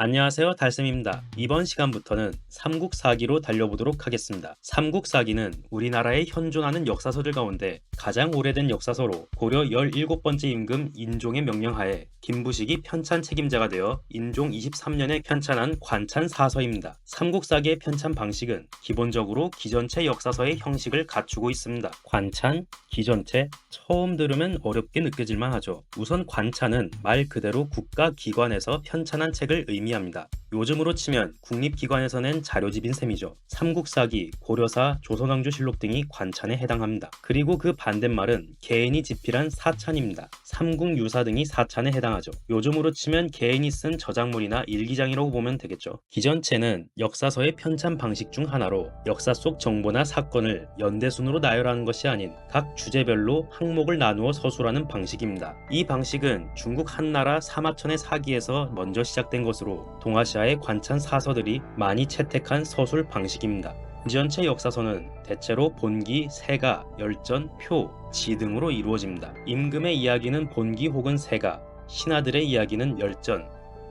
안녕하세요, 달쌤입니다. 이번 시간부터는 삼국사기로 달려보도록 하겠습니다. 삼국사기는 우리나라에 현존하는 역사서들 가운데 가장 오래된 역사서로 고려 17번째 임금 인종의 명령하에 김부식이 편찬 책임자가 되어 인종 23년에 편찬한 관찬 사서입니다. 삼국사기의 편찬 방식은 기본적으로 기전체 역사서의 형식을 갖추고 있습니다. 관찬, 기전체, 처음 들으면 어렵게 느껴질만 하죠. 우선 관찬은 말 그대로 국가기관에서 편찬한 책을 의미합니다. 요즘으로 치면 국립기관에서 낸 자료집인 셈이죠. 삼국사기, 고려사, 조선왕조실록 등이 관찬에 해당합니다. 그리고 그 반대말은 개인이 집필한 사찬입니다. 삼국유사 등이 사찬에 해당하죠. 요즘으로 치면 개인이 쓴 저작물이나 일기장이라고 보면 되겠죠. 기전체는 역사서의 편찬 방식 중 하나로 역사 속 정보나 사건을 연대순으로 나열하는 것이 아닌 각 주제별로 항목을 나누어 서술하는 방식입니다. 이 방식은 중국 한나라 사마천의 사기에서 먼저 시작된 것으로 동아시아의 관찬 사서들이 많이 채택한 서술 방식입니다. 기전체 역사서는 대체로 본기, 세가, 열전, 표, 지 등으로 이루어집니다. 임금의 이야기는 본기 혹은 세가, 신하들의 이야기는 열전,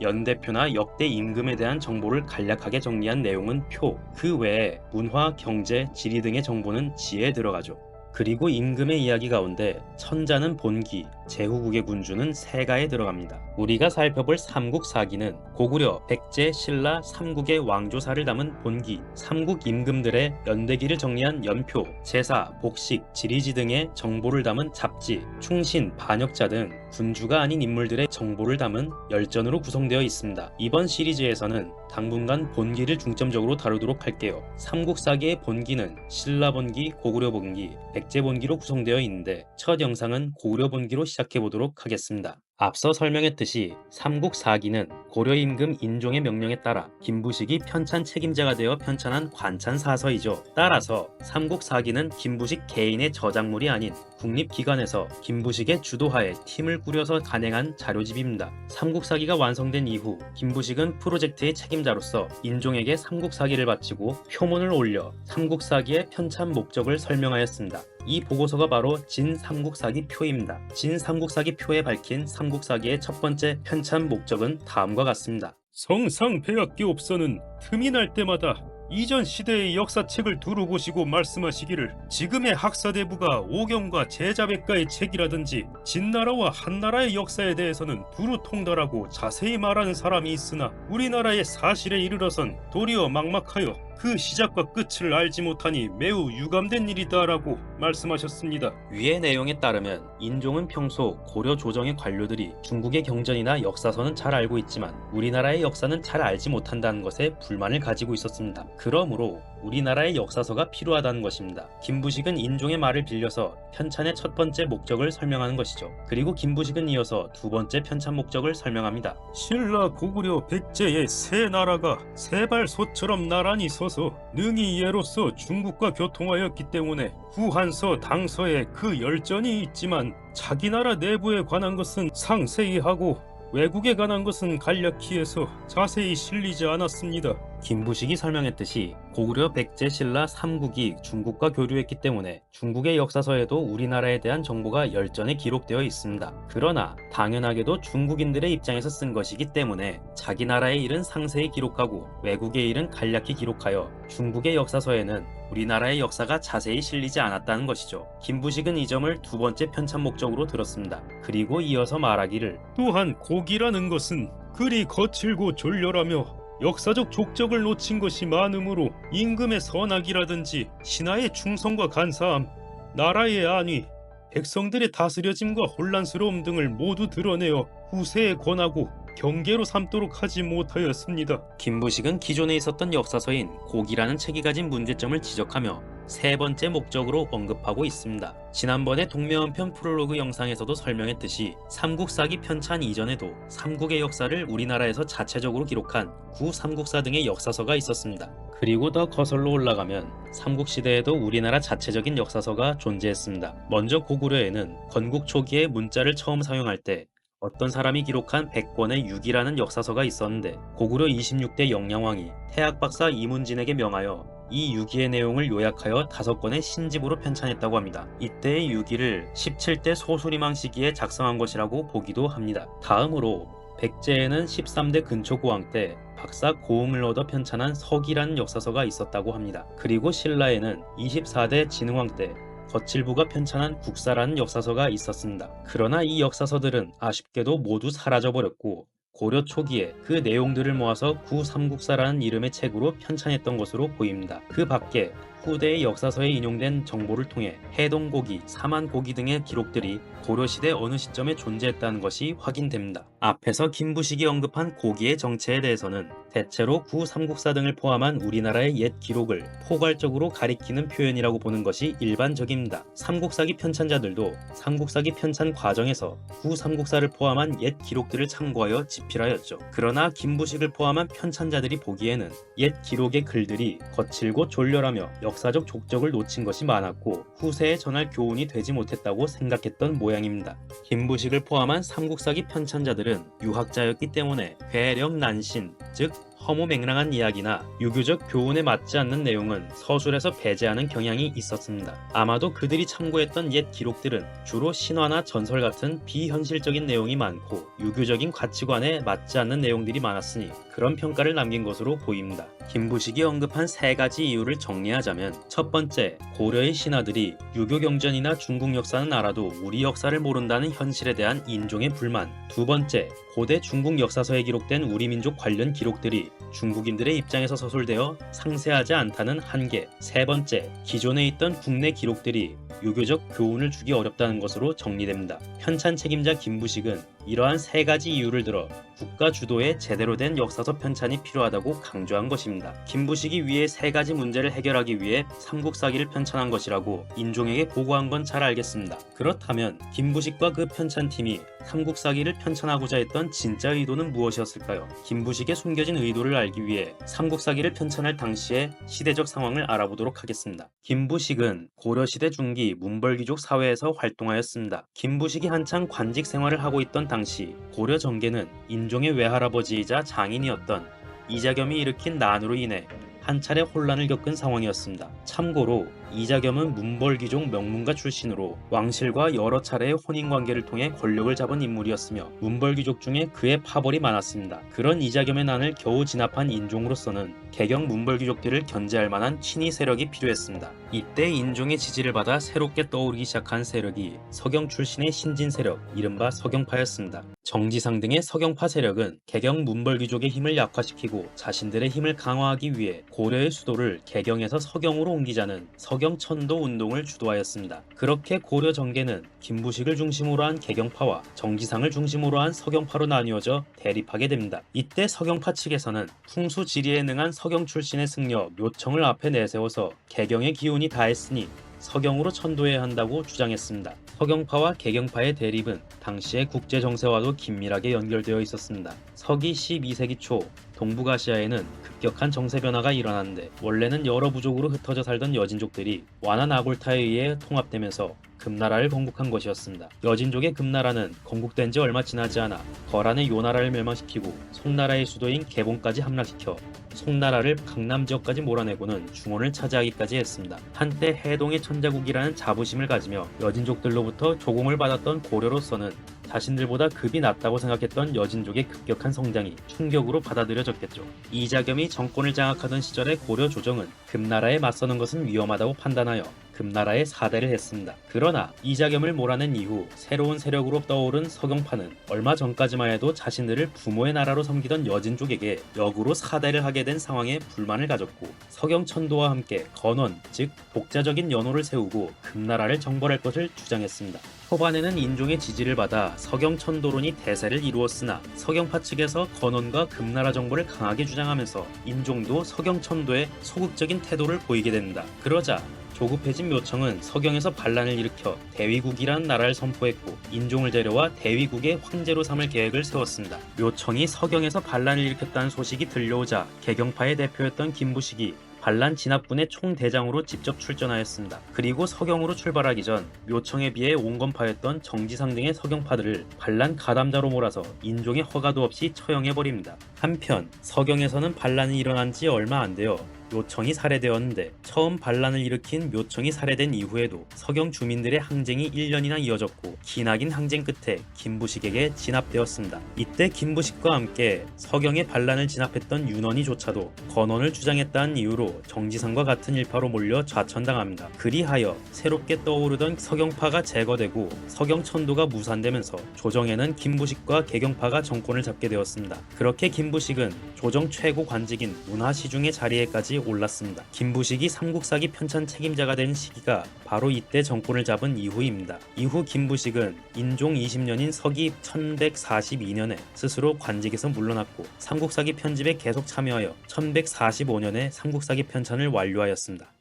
연대표나 역대 임금에 대한 정보를 간략하게 정리한 내용은 표, 그 외에 문화, 경제, 지리 등의 정보는 지에 들어가죠. 그리고 임금의 이야기 가운데 천자는 본기, 제후국의 군주는 세가에 들어갑니다. 우리가 살펴볼 삼국사기는 고구려, 백제, 신라, 삼국의 왕조사를 담은 본기, 삼국 임금들의 연대기를 정리한 연표, 제사, 복식, 지리지 등의 정보를 담은 잡지, 충신, 반역자 등 군주가 아닌 인물들의 정보를 담은 열전으로 구성되어 있습니다. 이번 시리즈에서는 당분간 본기를 중점적으로 다루도록 할게요. 삼국사기의 본기는 신라 본기, 고구려 본기, 백제 본기로 구성되어 있는데 첫 영상은 고구려 본기로 시작해 보도록 하겠습니다. 앞서 설명했듯이 삼국사기는 고려 임금 인종의 명령에 따라 김부식이 편찬 책임자가 되어 편찬한 관찬 사서이죠. 따라서 삼국사기는 김부식 개인의 저작물이 아닌 국립기관에서 김부식의 주도하에 팀을 꾸려서 간행한 자료집입니다. 삼국사기가 완성된 이후 김부식은 프로젝트의 책임자로서 인종에게 삼국사기를 바치고 표문을 올려 삼국사기의 편찬 목적을 설명하였습니다. 이 보고서가 바로 진삼국사기 표입니다. 진삼국사기 표에 밝힌 삼국사기의 첫 번째 편찬 목적은 다음과 같습니다. 성상폐학기업서는 틈이 날 때마다 이전 시대의 역사책을 두루 보시고 말씀하시기를 지금의 학사대부가 오경과 제자백가의 책이라든지 진나라와 한나라의 역사에 대해서는 두루 통달하고 자세히 말하는 사람이 있으나 우리나라의 사실에 이르러선 도리어 막막하여 그 시작과 끝을 알지 못하니 매우 유감된 일이다라고 말씀하셨습니다. 위의 내용에 따르면 인종은 평소 고려 조정의 관료들이 중국의 경전이나 역사서는 잘 알고 있지만 우리나라의 역사는 잘 알지 못한다는 것에 불만을 가지고 있었습니다. 그러므로 우리나라의 역사서가 필요하다는 것입니다. 김부식은 인종의 말을 빌려서 편찬의 첫 번째 목적을 설명하는 것이죠. 그리고 김부식은 이어서 두 번째 편찬 목적을 설명합니다. 신라 고구려 백제의 세 나라가 세발소처럼 나란히 서서 능히 예로서 중국과 교통하였기 때문에 후한서 당서에 그 열전이 있지만 자기 나라 내부에 관한 것은 상세히 하고 외국에 관한 것은 간략히 해서 자세히 실리지 않았습니다. 김부식이 설명했듯이 고구려, 백제, 신라, 삼국이 중국과 교류했기 때문에 중국의 역사서에도 우리나라에 대한 정보가 열전에 기록되어 있습니다. 그러나 당연하게도 중국인들의 입장에서 쓴 것이기 때문에 자기 나라의 일은 상세히 기록하고 외국의 일은 간략히 기록하여 중국의 역사서에는 우리나라의 역사가 자세히 실리지 않았다는 것이죠. 김부식은 이 점을 두 번째 편찬 목적으로 들었습니다. 그리고 이어서 말하기를 또한 고기라는 것은 그리 거칠고 졸렬하며 역사적 족적을 놓친 것이 많으므로 임금의 선악이라든지 신하의 충성과 간사함, 나라의 안위, 백성들의 다스려짐과 혼란스러움 등을 모두 드러내어 후세에 권하고 경계로 삼도록 하지 못하였습니다. 김부식은 기존에 있었던 역사서인 고기라는 책이 가진 문제점을 지적하며 세 번째 목적으로 언급하고 있습니다. 지난번에 동명언편 프롤로그 영상에서도 설명했듯이 삼국사기 편찬 이전에도 삼국의 역사를 우리나라에서 자체적으로 기록한 구삼국사 등의 역사서가 있었습니다. 그리고 더 거슬러 올라가면 삼국시대에도 우리나라 자체적인 역사서가 존재했습니다. 먼저 고구려에는 건국 초기에 문자를 처음 사용할 때 어떤 사람이 기록한 백권의 유기라는 역사서가 있었는데 고구려 26대 영양왕이 태학박사 이문진에게 명하여 이 유기의 내용을 요약하여 5권의 신집으로 편찬했다고 합니다. 이때의 유기를 17대 소수리망 시기에 작성한 것이라고 보기도 합니다. 다음으로 백제에는 13대 근초고왕 때 박사 고응을 얻어 편찬한 서기라는 역사서가 있었다고 합니다. 그리고 신라에는 24대 진흥왕 때 거칠부가 편찬한 국사라는 역사서가 있었습니다. 그러나 이 역사서들은 아쉽게도 모두 사라져버렸고 고려 초기에 그 내용들을 모아서 구삼국사라는 이름의 책으로 편찬했던 것으로 보입니다. 그 밖에 후대의 역사서에 인용된 정보를 통해 해동고기, 사만고기 등의 기록들이 고려시대 어느 시점에 존재했다는 것이 확인됩니다. 앞에서 김부식이 언급한 고기의 정체에 대해서는 대체로 구삼국사 등을 포함한 우리나라의 옛 기록을 포괄적으로 가리키는 표현이라고 보는 것이 일반적입니다. 삼국사기 편찬자들도 삼국사기 편찬 과정에서 구삼국사를 포함한 옛 기록들을 참고하여 집필하였죠. 그러나 김부식을 포함한 편찬자들이 보기에는 옛 기록의 글들이 거칠고 졸렬하며 역사적 족적을 놓친 것이 많았고 후세에 전할 교훈이 되지 못했다고 생각했던 모양입니다. 김부식을 포함한 삼국사기 편찬자들은 유학자였기 때문에 괴력난신, 즉 허무맹랑한 이야기나 유교적 교훈에 맞지 않는 내용은 서술에서 배제하는 경향이 있었습니다. 아마도 그들이 참고했던 옛 기록들은 주로 신화나 전설 같은 비현실적인 내용이 많고 유교적인 가치관에 맞지 않는 내용들이 많았으니 그런 평가를 남긴 것으로 보입니다. 김부식이 언급한 세 가지 이유를 정리하자면 첫 번째, 고려의 신하들이 유교 경전이나 중국 역사는 알아도 우리 역사를 모른다는 현실에 대한 인종의 불만. 두 번째, 고대 중국 역사서에 기록된 우리 민족 관련 기록들이 중국인들의 입장에서 서술되어 상세하지 않다는 한계. 세 번째, 기존에 있던 국내 기록들이 유교적 교훈을 주기 어렵다는 것으로 정리됩니다. 편찬 책임자 김부식은 이러한 세 가지 이유를 들어 국가 주도의 제대로 된 역사서 편찬이 필요하다고 강조한 것입니다. 김부식이 위의 세 가지 문제를 해결하기 위해 삼국사기를 편찬한 것이라고 인종에게 보고한 건 잘 알겠습니다. 그렇다면 김부식과 그 편찬팀이 삼국사기를 편찬하고자 했던 진짜 의도는 무엇이었을까요? 김부식의 숨겨진 의도를 알기 위해 삼국사기를 편찬할 당시의 시대적 상황을 알아보도록 하겠습니다. 김부식은 고려시대 중기 문벌귀족 사회에서 활동하였습니다. 김부식이 한창 관직 생활을 하고 있던 당시 고려 정계는 인종의 외할아버지이자 장인이었던 이자겸이 일으킨 난으로 인해 한 차례 혼란을 겪은 상황이었습니다. 참고로 이자겸은 문벌귀족 명문가 출신으로 왕실과 여러 차례의 혼인관계를 통해 권력을 잡은 인물이었으며 문벌귀족 중에 그의 파벌이 많았습니다. 그런 이자겸의 난을 겨우 진압한 인종으로서는 개경 문벌귀족들을 견제할 만한 친위 세력이 필요했습니다. 이때 인종의 지지를 받아 새롭게 떠오르기 시작한 세력이 서경 출신의 신진 세력, 이른바 서경파였습니다. 정지상 등의 서경파 세력은 개경 문벌귀족의 힘을 약화시키고 자신들의 힘을 강화하기 위해 고려의 수도를 개경에서 서경으로 옮기자는 서경천도 운동을 주도하였습니다. 그렇게 고려 정계는 김부식을 중심으로 한 개경파와 정지상을 중심으로 한 서경파로 나뉘어져 대립하게 됩니다. 이때 서경파 측에서는 풍수지리에 능한 서경 출신의 승려 묘청을 앞에 내세워서 개경의 기운이 다했으니 서경으로 천도해야 한다고 주장했습니다. 서경파와 개경파의 대립은 당시의 국제 정세와도 긴밀하게 연결되어 있었습니다. 서기 12세기 초 동북아시아에는 급격한 정세 변화가 일어났는데 원래는 여러 부족으로 흩어져 살던 여진족들이 완화 나골타에 의해 통합되면서 금나라를 건국한 것이었습니다. 여진족의 금나라는 건국된 지 얼마 지나지 않아 거란의 요나라를 멸망시키고 송나라의 수도인 개봉까지 함락시켜 송나라를 강남 지역까지 몰아내고는 중원을 차지하기까지 했습니다. 한때 해동의 천자국이라는 자부심을 가지며 여진족들로부터 조공을 받았던 고려로서는 자신들보다 급이 낮다고 생각했던 여진족의 급격한 성장이 충격으로 받아들여졌겠죠. 이자겸이 정권을 장악하던 시절의 고려 조정은 금나라에 맞서는 것은 위험하다고 판단하여 금나라에 사대를 했습니다. 그러나 이자겸을 몰아낸 이후 새로운 세력으로 떠오른 서경파는 얼마 전까지만 해도 자신들을 부모의 나라로 섬기던 여진족에게 역으로 사대를 하게 된 상황에 불만을 가졌고 서경천도와 함께 건원, 즉 독자적인 연호를 세우고 금나라를 정벌할 것을 주장했습니다. 초반에는 인종의 지지를 받아 서경천도론이 대세를 이루었으나 서경파 측에서 건원과 금나라 정벌을 강하게 주장하면서 인종도 서경천도에 소극적인 태도를 보이게 됩니다. 그러자 조급해진 묘청은 서경에서 반란을 일으켜 대위국이라는 나라를 선포했고 인종을 데려와 대위국의 황제로 삼을 계획을 세웠습니다. 묘청이 서경에서 반란을 일으켰다는 소식이 들려오자 개경파의 대표였던 김부식이 반란 진압군의 총대장으로 직접 출전하였습니다. 그리고 서경으로 출발하기 전 묘청에 비해 온건파였던 정지상 등의 서경파들을 반란 가담자로 몰아서 인종의 허가도 없이 처형해버립니다. 한편 서경에서는 반란이 일어난 지 얼마 안 되어 묘청이 살해되었는데 처음 반란을 일으킨 묘청이 살해된 이후에도 서경 주민들의 항쟁이 1년이나 이어졌고 기나긴 항쟁 끝에 김부식에게 진압되었습니다. 이때 김부식과 함께 서경의 반란을 진압했던 윤원이조차도 건원을 주장했다는 이유로 정지상과 같은 일파로 몰려 좌천당합니다. 그리하여 새롭게 떠오르던 서경파가 제거되고 서경천도가 무산되면서 조정에는 김부식과 개경파가 정권을 잡게 되었습니다. 그렇게 김부식은 조정 최고 관직인 문화시중의 자리에까지 올랐습니다. 김부식이 삼국사기 편찬 책임자가 된 시기가 바로 이때 정권을 잡은 이후입니다. 이후 김부식은 인종 20년인 서기 1142년에 스스로 관직에서 물러났고 삼국사기 편집에 계속 참여하여 1145년에 삼국사기 편찬을 완료하였습니다.